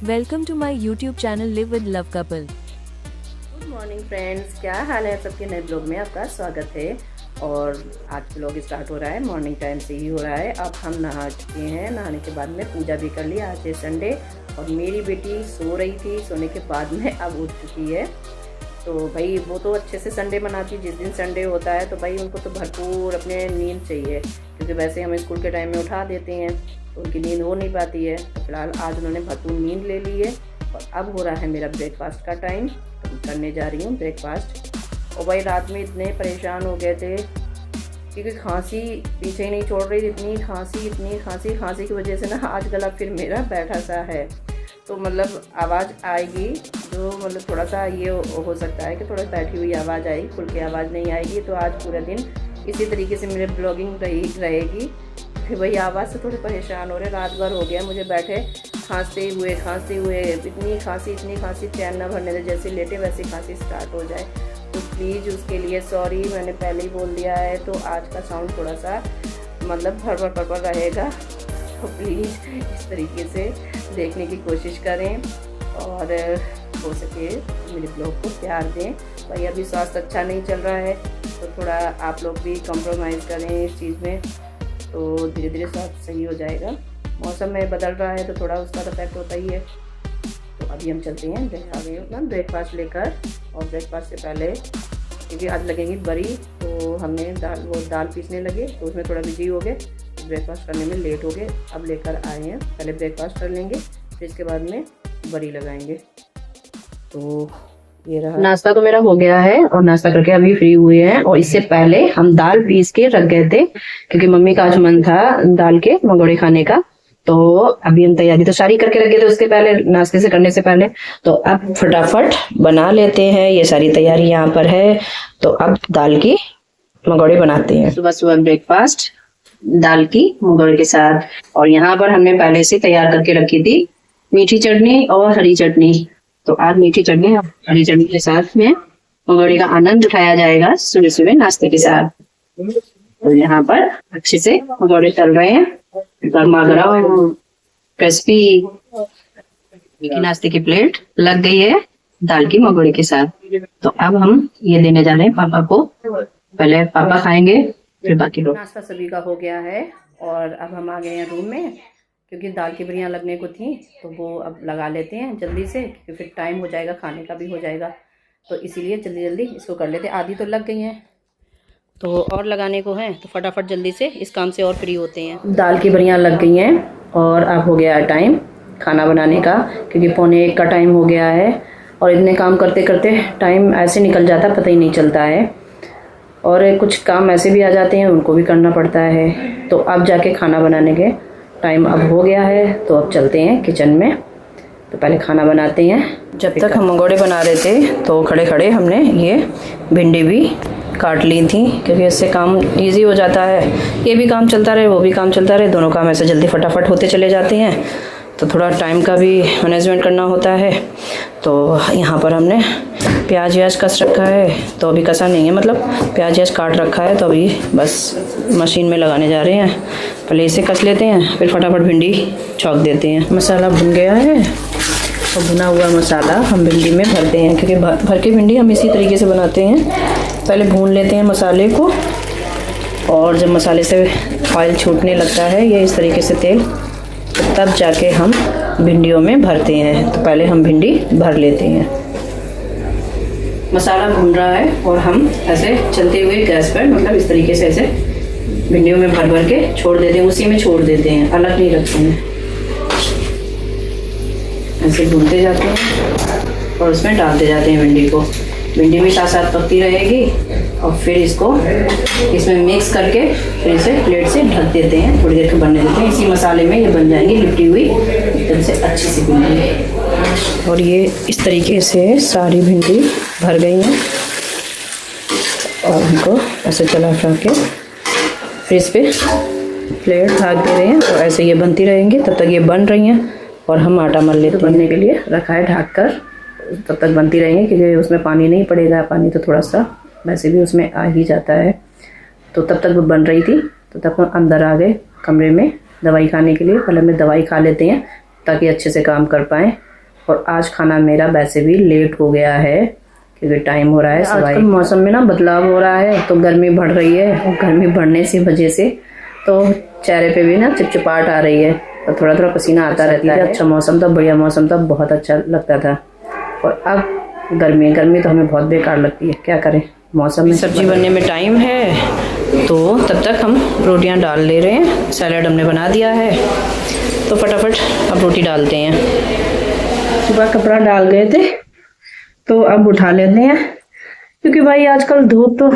Welcome to my YouTube channel Live with Love Couple. Good morning friends, क्या हाल है सबके। नए ब्लॉग में आपका स्वागत है। और आज ब्लॉग स्टार्ट हो रहा है, मॉर्निंग टाइम से ही हो रहा है। अब हम नहा चुके हैं, नहाने के बाद में पूजा भी कर ली। आज है संडे और मेरी बेटी सो रही थी, सोने के बाद में अब उठ चुकी है। तो भाई वो तो अच्छे से संडे मनाती, जिस दिन संडे होता है तो भाई उनको तो भरपूर अपने नींद चाहिए, क्योंकि वैसे हम स्कूल के टाइम में उठा देते हैं तो उनकी नींद हो नहीं पाती है। तो फिलहाल आज उन्होंने भरपूर नींद ले ली है और अब हो रहा है मेरा ब्रेकफास्ट का टाइम। तो मैं करने जा रही हूँ ब्रेकफास्ट। और भाई रात में इतने परेशान हो गए थे क्योंकि खांसी पीछे ही नहीं छोड़ रही थी। इतनी खांसी की वजह से ना आज गला फिर मेरा बैठा सा है। तो मतलब आवाज़ आएगी जो मतलब थोड़ा सा ये हो सकता है कि थोड़ा बैठी हुई आवाज़ आएगी, खुल के आवाज़ नहीं आएगी। तो आज पूरा दिन इसी तरीके से मेरे ब्लॉगिंग रहेगी। फिर वही आवाज़ से थोड़े परेशान हो रहे। रात भर हो गया मुझे बैठे खांसते हुए इतनी खांसी चैन ना भरने दे। जैसे लेटे वैसे खांसी स्टार्ट हो जाए। तो प्लीज़ उसके लिए सॉरी, मैंने पहले ही बोल दिया है। तो आज का साउंड थोड़ा सा मतलब भर रहेगा। तो प्लीज़ इस तरीके से देखने की कोशिश करें और हो सके मेरे ब्लॉग को प्यार दें। भाई अभी स्वास्थ्य अच्छा नहीं चल रहा है तो थोड़ा आप लोग भी कॉम्प्रोमाइज़ करें इस चीज़ में, तो धीरे धीरे स्वास्थ्य सही हो जाएगा। मौसम में बदल रहा है तो थोड़ा उसका इफेक्ट होता ही है। तो अभी हम चलते हैं, आ गए अपना ब्रेकफास्ट लेकर। और ब्रेकफास्ट से पहले क्योंकि आज लगेगी बड़ी, तो हमने दाल पीसने लगे तो उसमें थोड़ा बिजी हो गए, ब्रेकफास्ट करने में लेट हो गए। अब लेकर आए हैं, पहले ब्रेकफास्ट कर लेंगे फिर इसके बाद में बड़ी लगाएंगे। तो ये रहा नाश्ता तो मेरा हो गया है और नाश्ता करके अभी फ्री हुए हैं। और इससे पहले हम दाल पीस के रख गए थे क्योंकि मम्मी का आज मन था दाल के मंगोड़े खाने का। तो अभी हम तैयारी तो सारी करके रख गए थे उसके पहले, नाश्ते से करने से पहले। तो अब फटाफट बना लेते हैं, ये सारी तैयारी यहाँ पर है। तो अब दाल की मंगोड़े बनाते हैं। सुबह सुबह ब्रेकफास्ट दाल की मंगोड़े के साथ। और यहाँ पर हमने पहले से तैयार करके रखी थी मीठी चटनी और हरी चटनी। तो आज मीठी चटनी और हरी चटनी के साथ में मंगोड़े का आनंद उठाया जाएगा सुबह सुबह नाश्ते के साथ। तो यहाँ पर अच्छे से मंगोड़े तल रहे हैं, गर्मा गर्म क्रिस्पी नाश्ते की प्लेट लग गई है दाल की मंगोड़े के साथ। तो अब हम ये देने जा रहे हैं पापा को। पहले पापा खाएंगे फिर बाकी लोग। नाश्ता सभी का हो गया है और अब हम आ गए हैं रूम में, क्योंकि दाल की बड़ियाँ लगने को थी तो वो अब लगा लेते हैं जल्दी से, क्योंकि फिर टाइम हो जाएगा, खाने का भी हो जाएगा। तो इसीलिए जल्दी इसको कर लेते। आधी तो लग गई हैं तो और लगाने को है, तो फटाफट जल्दी से इस काम से और फ्री होते हैं। दाल की बड़ियाँ लग गई हैं और अब हो गया है टाइम खाना बनाने का, क्योंकि 12:45 का टाइम हो गया है। और इतने काम करते करते टाइम ऐसे निकल जाता पता ही नहीं चलता है। और कुछ काम ऐसे भी आ जाते हैं, उनको भी करना पड़ता है। तो अब जाके खाना बनाने के टाइम अब हो गया है। तो अब चलते हैं किचन में, तो पहले खाना बनाते हैं। जब तक हम मंगोड़े बना रहे थे तो खड़े खड़े हमने ये भिंडी भी काट ली थी, क्योंकि इससे काम इजी हो जाता है। ये भी काम चलता रहे, वो भी काम चलता रहे, दोनों काम ऐसे जल्दी फटाफट होते चले जाते हैं। तो थोड़ा टाइम का भी मैनेजमेंट करना होता है। तो यहाँ पर हमने प्याज व्याज कस रखा है, तो अभी कसा नहीं है, मतलब प्याज व्याज काट रखा है। तो अभी बस मशीन में लगाने जा रहे हैं। पहले इसे कस लेते हैं फिर फटाफट भिंडी छौंक देते हैं। मसाला भुन गया है और भुना हुआ मसाला हम भिंडी में भरते हैं, क्योंकि भर के भिंडी हम इसी तरीके से बनाते हैं। पहले भून लेते हैं मसाले को, और जब मसाले से ऑयल छूटने लगता है ये इस तरीके से तेल, तो तब जाके हम भिंडियों में भरते हैं। तो पहले हम भिंडी भर लेते हैं। मसाला भून रहा है और हम ऐसे चलते हुए गैस पर, मतलब इस तरीके से ऐसे भिंडियों में भर भर के छोड़ देते हैं, उसी में छोड़ देते हैं, अलग नहीं रखते हैं। ऐसे भूनते जाते हैं और उसमें डालते जाते हैं भिंडी को। भिंडी भी साथ साथ पकती रहेगी और फिर इसको इसमें मिक्स करके फिर इसे प्लेट से ढक देते हैं, थोड़ी देर के बनने देते हैं। इसी मसाले में ये बन जाएंगी लिपटी हुई एकदम से अच्छी सी भिंडी। और ये इस तरीके से सारी भिंडी भर गई हैं और उनको ऐसे चला फिरा के फिर इस पर प्लेट ढक दे रहे हैं। और ऐसे ये बनती रहेंगी तब तक ये बन रही हैं और हम आटा मल लेते हैं। बनने के लिए रखा है ढक कर, तब तक बनती रहेंगी, क्योंकि उसमें पानी नहीं पड़ेगा। पानी तो थोड़ा सा वैसे भी उसमें आ ही जाता है। तो तब तक वो बन रही थी, तो तब हम अंदर आ गए कमरे में दवाई खाने के लिए। पहले हम दवाई खा लेते हैं ताकि अच्छे से काम कर पाएँ। और आज खाना मेरा वैसे भी लेट हो गया है क्योंकि टाइम हो रहा है। आजकल मौसम में ना बदलाव हो रहा है, तो गर्मी बढ़ रही है और गर्मी बढ़ने से वजह से तो चेहरे पे भी ना चिपचिपाहट आ रही है और थोड़ा थोड़ा पसीना आता रहता है। अच्छा मौसम था, बढ़िया मौसम था, बहुत अच्छा लगता था। और अब गर्मी तो हमें बहुत बेकार लगती है, क्या करें मौसम में। सब्जी बनने में टाइम है तो तब तक हम रोटियां डाल ले रहे हैं। सैलेड हमने बना दिया है तो फटाफट अब रोटी डालते हैं। सुबह कपड़ा डाल गए थे तो अब उठा लेते हैं क्योंकि भाई आजकल धूप तो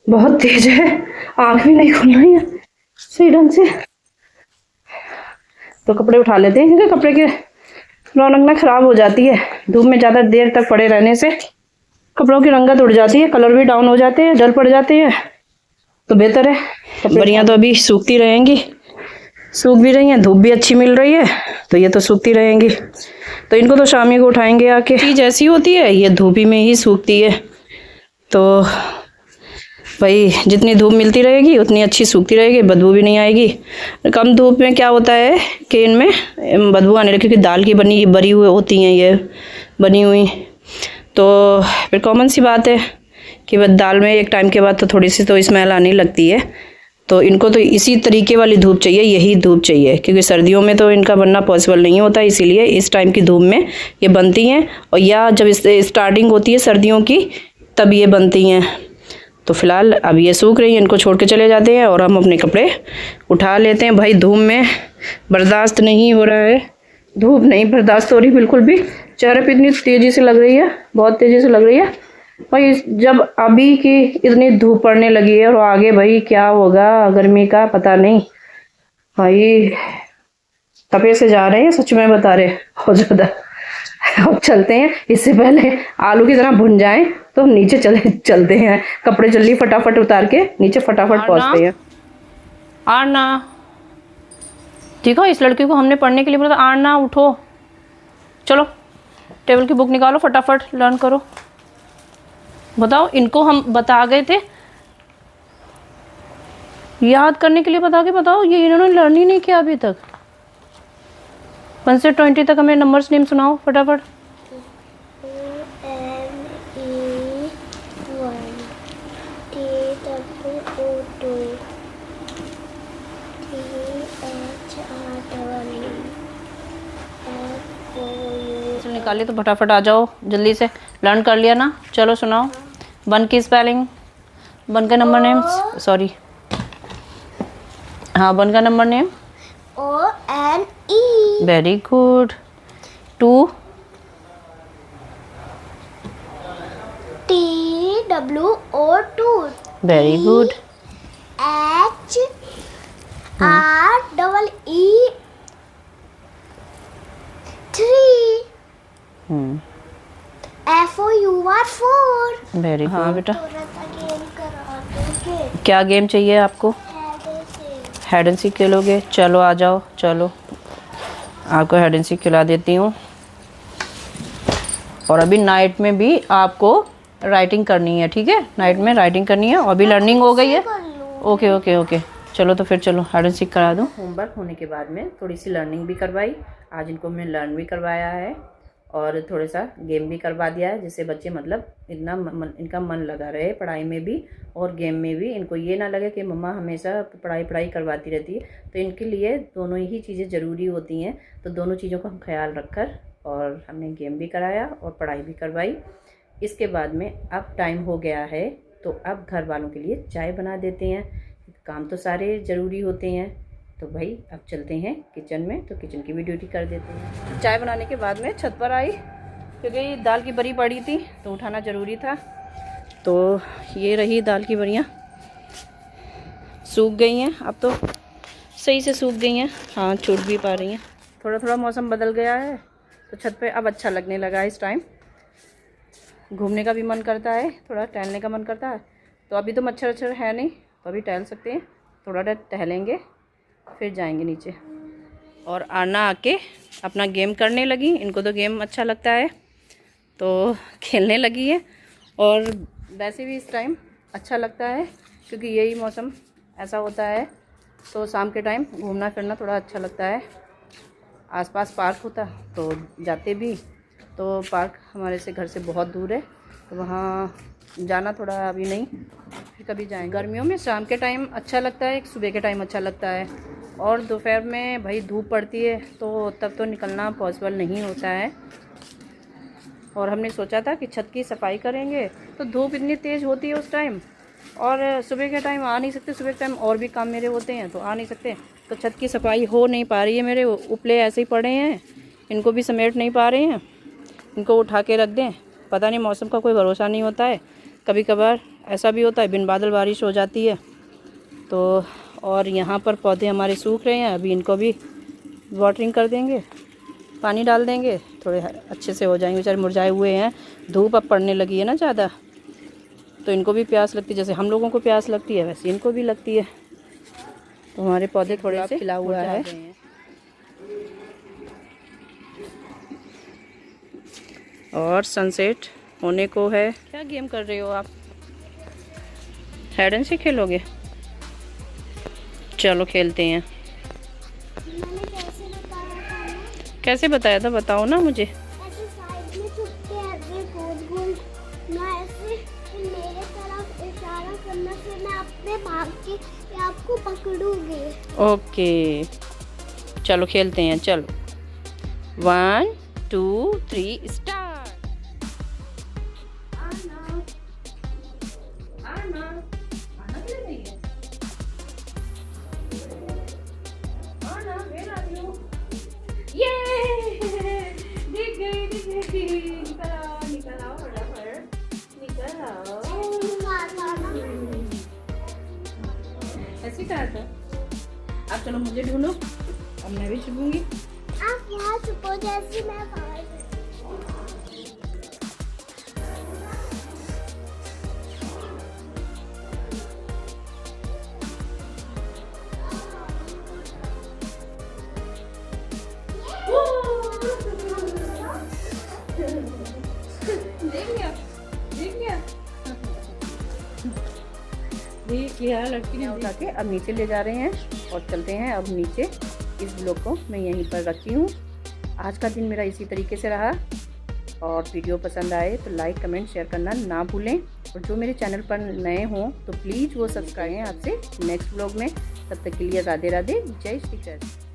बहुत तेज है, आँख भी नहीं खुल रही है सही ढंग से। तो कपड़े उठा लेते हैं क्योंकि कपड़े की रौनक ना खराब हो जाती है। धूप में ज़्यादा देर तक पड़े रहने से कपड़ों की रंगत उड़ जाती है, कलर भी डाउन हो जाते हैं, जल पड़ जाते हैं। तो बेहतर है बढ़िया तो अभी सूखती रहेंगी, सूख भी रही हैं, धूप भी अच्छी मिल रही है तो ये तो सूखती रहेंगी। तो इनको तो शाम ही को उठाएंगे आके। चीज़ ऐसी होती है ये धूप ही में ही सूखती है, तो भाई जितनी धूप मिलती रहेगी उतनी अच्छी सूखती रहेगी, बदबू भी नहीं आएगी। कम धूप में क्या होता है कि इनमें बदबू आने लगी क्योंकि दाल की बरी हुई होती हैं ये बनी हुई। तो फिर कॉमन सी बात है कि बस दाल में एक टाइम के बाद तो थोड़ी सी तो स्मेल आने लगती है। तो इनको तो इसी तरीके वाली धूप चाहिए, यही धूप चाहिए क्योंकि सर्दियों में तो इनका बनना पॉसिबल नहीं होता, इसीलिए इस टाइम की धूप में ये बनती हैं। और या जब स्टार्टिंग होती है सर्दियों की तब ये बनती हैं। तो फिलहाल अब ये सूख रही हैं, इनको छोड़ के चले जाते हैं और हम अपने कपड़े उठा लेते हैं। भाई धूप में बर्दाश्त नहीं हो रहा है, धूप नहीं बर्दाश्त हो रही बिल्कुल भी। चेहरे पे इतनी तेज़ी से लग रही है, बहुत तेज़ी से लग रही है भाई। जब अभी की इतनी धूप पड़ने लगी है और आगे भाई क्या होगा गर्मी का पता नहीं भाई। तपे से जा रहे हैं, सच में बता रहे बहुत ज़्यादा। अब चलते हैं, इससे पहले आलू की तरह भुन जाएं तो हम नीचे चलते हैं। कपड़े जल्दी फटाफट उतार के नीचे फटाफट पहुंचते हैं। आरना देखो, इस लड़की को हमने पढ़ने के लिए बोला था। आरना उठो, चलो टेबल की बुक निकालो, फटाफट लर्न करो। बताओ, इनको हम बता गए थे याद करने के लिए बता के, बताओ ये इन्होंने लर्न ही नहीं किया अभी तक। 1 से 20 तक हमें नंबर्स नेम सुनाओ फटाफट। निकालिए तो फटाफट आ जाओ, जल्दी से लर्न कर लिया ना। चलो सुनाओ 1 की स्पेलिंग, 1 का नंबर नेम, सॉरी हाँ 1 का number name ONE, very good. 2 TWO2, very good. HREE 3, FOUR4। Very हाँ बेटा, क्या गेम चाहिए आपको? हेड एंड सीक खेलोगे? चलो आ जाओ, चलो आपको हेड एंड सीक खिला देती हूँ। और अभी नाइट में भी आपको राइटिंग करनी है, ठीक है? नाइट में राइटिंग करनी है और अभी लर्निंग हो गई है। ओके ओके ओके, चलो तो फिर चलो हेड एंड सीक करा दूँ। होमवर्क होने के बाद में थोड़ी सी लर्निंग भी करवाई, आज इनको हमने लर्न भी करवाया है और थोड़ा सा गेम भी करवा दिया है, जिससे बच्चे मतलब इनका मन लगा रहे पढ़ाई में भी और गेम में भी। इनको ये ना लगे कि मम्मा हमेशा पढ़ाई करवाती रहती है। तो इनके लिए दोनों ही चीज़ें ज़रूरी होती हैं, तो दोनों चीज़ों का हम ख्याल रखकर और हमने गेम भी कराया और पढ़ाई भी करवाई। इसके बाद में अब टाइम हो गया है तो अब घर वालों के लिए चाय बना देते हैं। काम तो सारे ज़रूरी होते हैं, तो भाई अब चलते हैं किचन में, तो किचन की भी ड्यूटी कर देते हैं। चाय बनाने के बाद में छत पर आई क्योंकि दाल की बरी पड़ी थी तो उठाना ज़रूरी था। तो ये रही दाल की बरियाँ, सूख गई हैं, अब तो सही से सूख गई हैं, हाँ छूट भी पा रही हैं। थोड़ा थोड़ा मौसम बदल गया है तो छत पे अब अच्छा लगने लगा है। इस टाइम घूमने का भी मन करता है, थोड़ा टहलने का मन करता है। तो अभी तो मच्छर वच्छर है नहीं तो अभी टहल सकते हैं, थोड़ा देर टहलेंगे फिर जाएंगे नीचे। और आरना आके अपना गेम करने लगी, इनको तो गेम अच्छा लगता है तो खेलने लगी है। और वैसे भी इस टाइम अच्छा लगता है क्योंकि यही मौसम ऐसा होता है, तो शाम के टाइम घूमना फिरना थोड़ा अच्छा लगता है। आसपास पार्क होता तो जाते भी, तो पार्क हमारे से घर से बहुत दूर है, तो वहाँ जाना थोड़ा अभी नहीं, फिर कभी जाएंगे। गर्मियों में शाम के टाइम अच्छा लगता है, सुबह के टाइम अच्छा लगता है, और दोपहर में भाई धूप पड़ती है तो तब तो निकलना पॉसिबल नहीं होता है। और हमने सोचा था कि छत की सफाई करेंगे, तो धूप इतनी तेज़ होती है उस टाइम, और सुबह के टाइम आ नहीं सकते, सुबह के टाइम और भी काम मेरे होते हैं तो आ नहीं सकते, तो छत की सफाई हो नहीं पा रही है। मेरे उपले ऐसे ही पड़े हैं, इनको भी समेट नहीं पा रहे हैं, इनको उठा के रख दें। पता नहीं, मौसम का कोई भरोसा नहीं होता है, कभी कभार ऐसा भी होता है बिन बादल बारिश हो जाती है। तो और यहाँ पर पौधे हमारे सूख रहे हैं, अभी इनको भी वाटरिंग कर देंगे, पानी डाल देंगे, थोड़े अच्छे से हो जाएंगे। बेचारे मुरझाए हुए हैं, धूप अब पड़ने लगी है ना ज़्यादा, तो इनको भी प्यास लगती है, जैसे हम लोगों को प्यास लगती है वैसे इनको भी लगती है। तो हमारे पौधे थोड़े से खिला हुआ है। और सनसेट होने को है। क्या गेम कर रहे हो आप? हाइड एंड सीक खेलोगे? चलो खेलते हैं। कैसे बताया था, बताओ ना मुझे। ऐसे साइड में छुपके ऐसे गोल-गोल, मैं ऐसे मेरे तरफ इशारा करना, फिर मैं अपने भाग के आपको पकड़ूंगी। ओके, चलो खेलते हैं। चलो 1 2 3 स्टार्ट। ऐसे कहा था। अब चलो मुझे ढूंढो, अब मैं भी छुपूंगी। आप यहाँ छुपो जैसे मैं बाहर। देख लिया लड़की ने उठा के। अब नीचे ले जा रहे हैं और चलते हैं अब नीचे। इस ब्लॉग को मैं यहीं पर रखती हूँ। आज का दिन मेरा इसी तरीके से रहा, और वीडियो पसंद आए तो लाइक कमेंट शेयर करना ना भूलें, और जो मेरे चैनल पर नए हों तो प्लीज़ वो सब्सक्राइब करें। आपसे नेक्स्ट ब्लॉग में, तब तक के लिए राधे राधे, जय श्री कृष्ण।